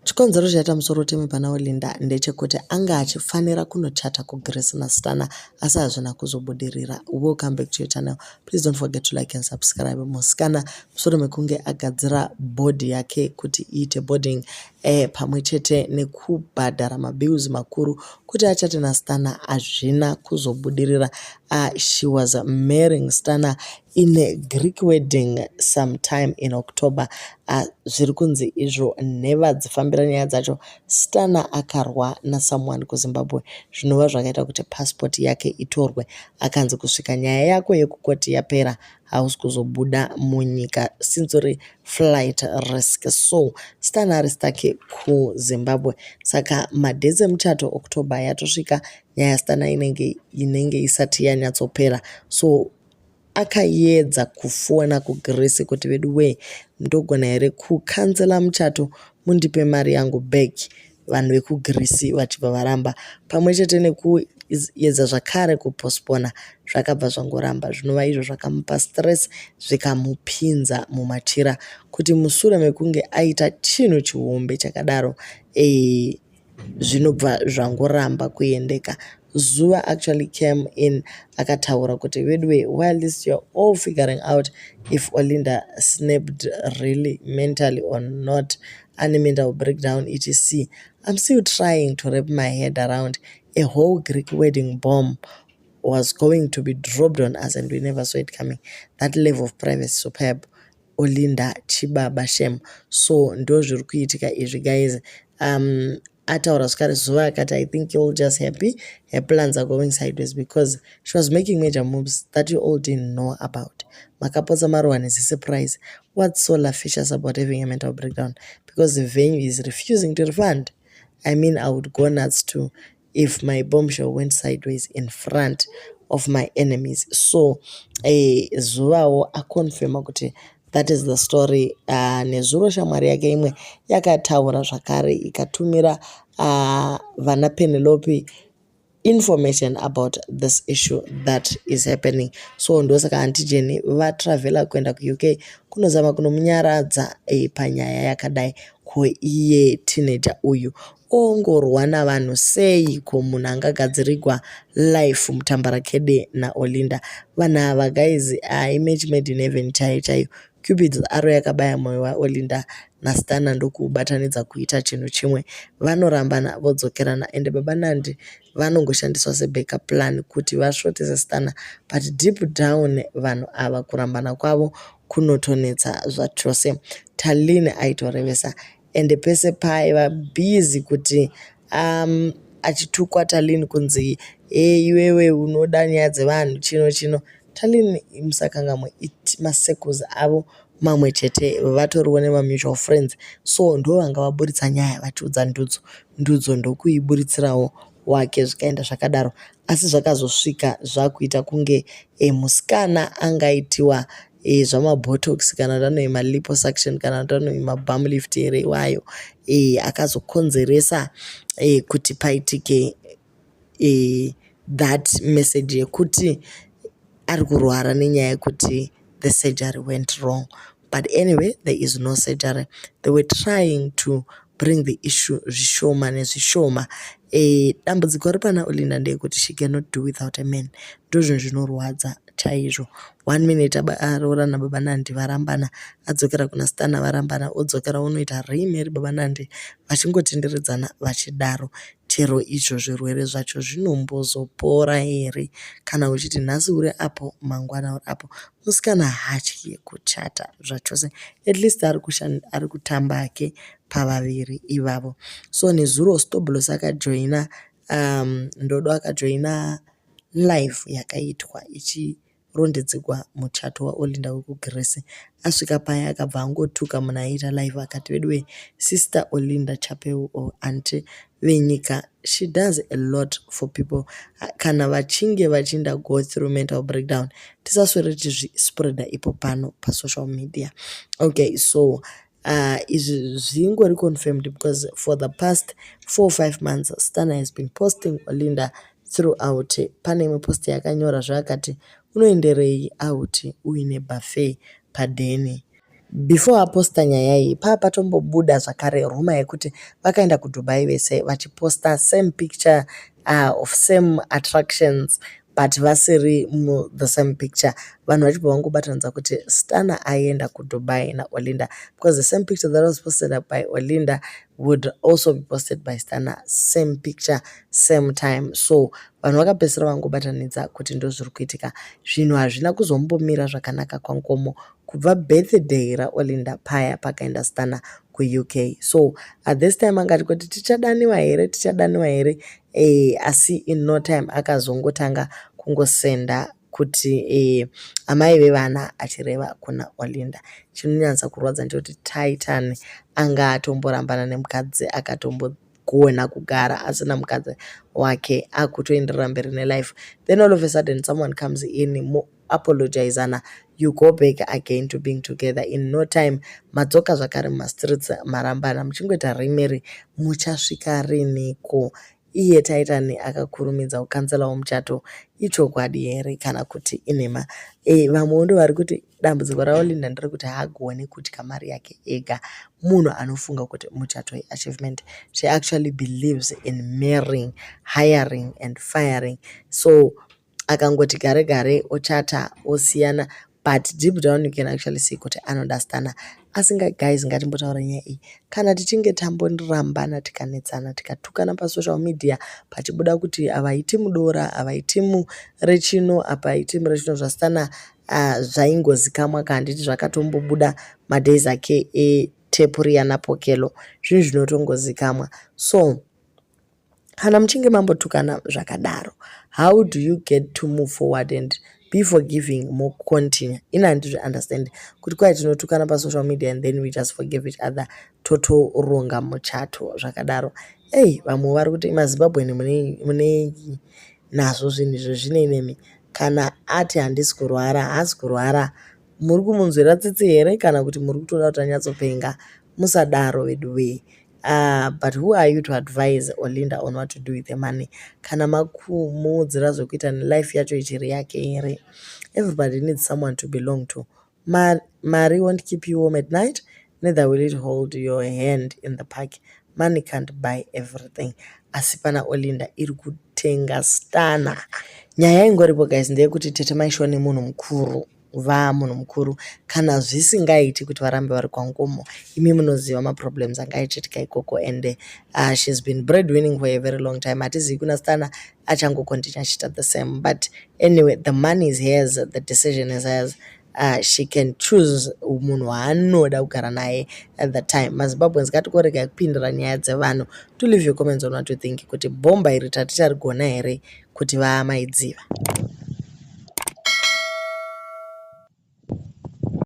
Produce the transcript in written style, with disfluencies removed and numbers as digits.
Chikonzero chaita musoro temi pana Olinda ndechekuti anga achifanira kunochata kuGrace naStana asi hazvina kuzobudirira. Welcome back to your channel. Please don't forget to like and subscribe. Musikana musoro mekunge agadzira bhodhi yake kuti iite boarding pamwe chete nekubhadhara mabills makuru kuti achate naStana hazvina kuzobudirira. She was marrying Stana in a Greek wedding sometime in October. Zviri kunzi izvo nevadzifambira nyaya dzacho Stana akarwa nasomeone kuZimbabwe zvinova zvakaita kuti passport yake itorwe. Akanzi kusvika nyaya yako yekukoti yapera hausi kuzobuda munyika since uri flight risk. So Stana ari stake kuZimbabwe. Saka madhezi emuchato October yatosvika nyaya Stana inenge isati yanyatsopera. So akaedza kufona kuGrace kuti vedu we ndogona here kukanzela muchato mundipe mari yangu back. Vanhu vekuGrace vachibva varamba pamwe chete nekuedza zvakare kupostpona zvakabva zvangoramba. Zvinova izvo zvakamupa stress zvikamupinza mumachira kuti mushure mekunge aita chinhu chihombe chakadaro zvinobva zvangoramba kuendeka. Zuva actually came in akataura kuti wedwe while this you're all figuring out if Olinda snapped really mentally or not, any mental breakdown etc. I'm still trying to wrap my head around a whole Greek wedding bomb was going to be dropped on us and we never saw it coming. That level of privacy superb. Olinda chibaba shem. So ndo zviri kuitika izvi guys. Ataura zvakare zuva akati I think you're all just happy her plans are going sideways because she was making major moves that you all didn't know about. Makapotsa Marwan is a surprise. What's so lascivious about having a mental breakdown? Because the venue is refusing to refund. I mean, I would go nuts too if my bombshell went sideways in front of my enemies. So zuvawo akonfirma kuti that is the story. Nezuro shamwari yake imwe yakataura zvakare ikatumira vana Penelope information about this issue that is happening. So ndosaka Antigeni vatravela kuenda kuUK kunozama kunomunyaradza panyaya yakadai iye teenager uyu ongorwa navanhu sei ko munhu angagadzirigwa life mutambarakede naOlinda. Vanhu ava guys image made in heaven chaiyo. Cupid's arrow yakabaya moyo waOlinda naStana ndokubatanidza kuita chinhu chimwe. Vanorambana vodzokerana ende baba Nandi vanongoshandiswa sebackup plan kuti vasvotese Stana, but deep down vanhu ava kurambana kwavo kunotonetsa zvachose. Talini aitorevesa ende pese paiva busy kuti achitukwa Talini kunzi iwewe unoda nyaya dzevanhu chino. Talini musakangamwe masecos avo mamwe chete vatoriwo nemamutual friends. So ndo vanga vaburitsa nyaya vachiudza ndudzo ndokuiburitsirawo wake zvikaenda zvakadaro. Asi zvakazosvika zvakuita kunge musikana angaitiwa zvamabotox kana ndanoe maliposuction kana ndanoe mabum lift here iwayo akazokonzeresa kuti paitike that message yekuti ari kurwara nenyaya yekuti the surgery went wrong. But anyway, there is no surgery. They were trying to bring the issue zvishoma nezvishoma. Dambudziko ripana Olinda ndeyekuti she cannot do without a man. Ndozvo zvinorwadza chaizvo. 1 minute aroora nababa Nandi varambana, adzokera kuna Stana varambana, odzokera unoita remarry baba Nandi vachingotenderedzana vachidaro. Chero izvo zvirwere zvacho zvinombozopora here kana uchiti nhasi uri apo mangwana uri apo. Musikana hatyi kuchata zvachose, at least ari kutamba ke pavaviri ivavo. So nezuro Stoblos akajoina Ndodo akajoina live yakaitwa ichirondedzerwa muchato waOlinda wekuGrace. Asvika paya akabva angotuka munhu aiita live akati wedwe sister Olinda Chapeu or auntie venyika, she does a lot for people. Kana vachinge vachinda go through mental breakdown tisaswere tichizvispreada ipo pano pasocial media. Okay, so izvi zvingori confirmed because for the past 4 or 5 months Stana has been posting Olinda throughout. Pane imwe post yakanyora zvakati unoenderei out uine buffet padeni. before aposta nyaya iyi patombobuda zvakare ruma yekuti vakaenda kuDubai vese vachiposta same picture of same attractions but vasiri the same picture, vanhu vachibva vangobatanidza kuti Stana aienda kuDubai naOlinda, because the same picture that was posted by Olinda would also be posted by Stana, same picture same time. So vanhu vakapedzisira vangobatanidza kuti ndozviri kuitika. Zvinhu hazvina kuzombomira zvakanaka kwaNkomo kubva birthday raOlinda paya pakaenda Stana kuUK. So at this time angati kuti tichadaniwa here, asi in no time akazongotanga kungosenda kuti amai vevana achireva kuna Olinda. Chinonyatsa kurwadza ndechoti Titan anga atomborambana nemukadzi akatombogona kugara asina mukadzi wake akutoenderera mberi nelife, then all of a sudden someone comes in apologizana, you go back again to being together in no time. Madzoka zvakare mumastreets marambana muchingoita remeri, muchasvika riniko? Iye Titan akakurumidza kukanselawo muchato. Ichokwadi here kana kuti inema? Vamwe ndo vari kuti dambudziko raOlinda ndere kuti haagoni kuti kamari yake ega. Munhu anofunga kuti muchato achievement. She actually believes in marrying, hiring and firing. So akangoti gare gare ochata osiyana, but deep down you can actually see kuti anodastana. Asinga guys, ngatimbotaura nyaya iyi. Kana tichinge tambondirambana tikanetsana tikatukana pasocial media pachibuda kuti avaiti mudora, avaiti murechino, apaiti murechino zvastana zvaingozikamwa kanditi zvakatombobuda madays ake etepuri yanapokelo, zvinhu zvinotongozikamwa. So kana muchinge mambotukana zvakadaro, how do you get to move forward and be forgiving more continue? Ina handizvi understand kuti kwai tinotukana pasocial media and then we just forgive each other, totoronga muchato zvakadaro. Vamwe vari kuti maZimbabweni mune nazvo zvinhu izvo zvinenemi. Kana ati handisi kurwara, haasi kurwara, muri kumunzwira tsitsi here kana kuti muri kutoda kuti anyatsopenga? Musadaro veduwe. But who are you to advise Olinda on what to do with the money? Kana makumuudzira zvokuita nelife yacho ichiri yake here. Everybody needs someone to belong to. Mari won't keep you warm at night, neither will it hold your hand in the park. Money can't buy everything. Asi pana Olinda iri kutenga Stana. Nyaya ingoripo guys ndeyekuti tete maishwa munhu mukuru, munhu mukuru. Kana zvisingaiti kuti varambe vari kwaNkomo, imi munoziva maproblems angaichitika ikoko, and she's been breadwinning for a very long time. Hatizivi kuna Stana achangokontinua achiita the same, but anyway, the money is hers, the decision is hers. She can choose munhu waanoda kugara naye at the time. maZimbabweans ngatikorega kupindira nyaya dzevanhu. To leave your comments on what you think, kuti bhomba iri taticharigona here kuti vaamaidziva.